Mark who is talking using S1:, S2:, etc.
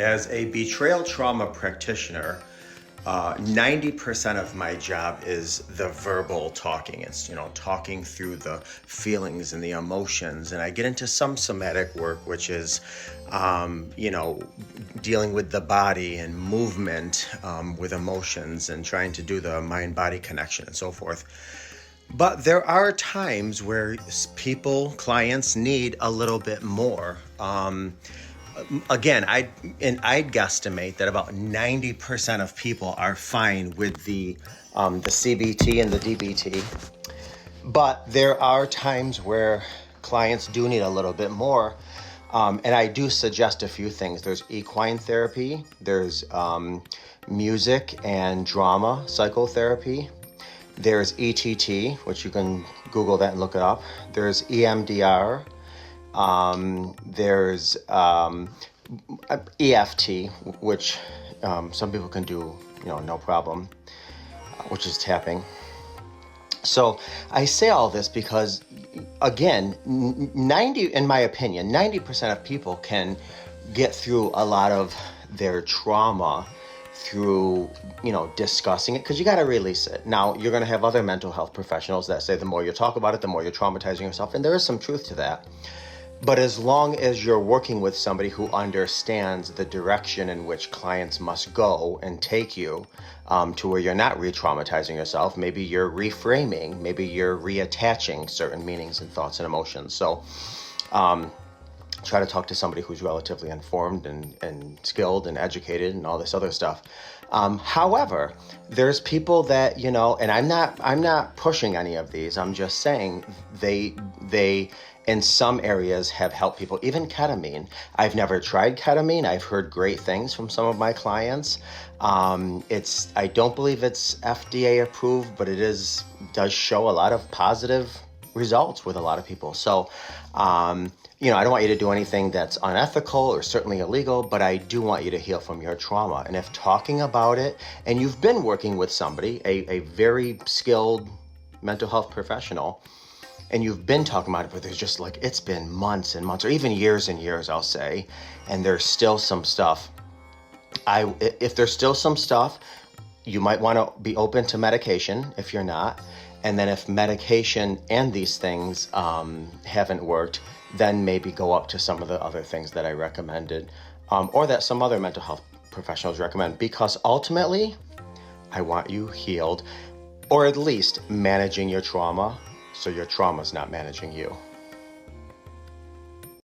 S1: As a betrayal trauma practitioner, 90% of my job is the verbal talking. It's, talking through the feelings and the emotions. And I get into some somatic work, which is, dealing with the body and movement with emotions and trying to do the mind-body connection and so forth. But there are times where clients need a little bit more. Again, I'd guesstimate that about 90% of people are fine with the CBT and the DBT. But there are times where clients do need a little bit more. And I do suggest a few things. There's equine therapy, there's music and drama psychotherapy. There's ETT, which you can Google that and look it up. There's EMDR. There's EFT, which some people can do, no problem, which is tapping. So I say all this because, again, in my opinion, 90% of people can get through a lot of their trauma through, discussing it, because you got to release it. Now, you're going to have other mental health professionals that say the more you talk about it, the more you're traumatizing yourself. And there is some truth to that. But as long as you're working with somebody who understands the direction in which clients must go and take you to where you're not re-traumatizing yourself, maybe you're reframing, maybe you're reattaching certain meanings and thoughts and emotions. So try to talk to somebody who's relatively informed and skilled and educated and all this other stuff. However, there's people that, and I'm not pushing any of these. I'm just saying they in some areas have helped people, even ketamine. I've never tried ketamine. I've heard great things from some of my clients. I don't believe it's FDA approved, but it does show a lot of positive results with a lot of people. So, I don't want you to do anything that's unethical or certainly illegal, but I do want you to heal from your trauma. And if talking about it, and you've been working with somebody, a very skilled mental health professional, and you've been talking about it, but there's just it's been months and months, or even years and years, I'll say, and there's still some stuff. If there's still some stuff, you might want to be open to medication if you're not. And then if medication and these things haven't worked, then maybe go up to some of the other things that I recommended, or that some other mental health professionals recommend, because ultimately, I want you healed, or at least managing your trauma, so your trauma is not managing you.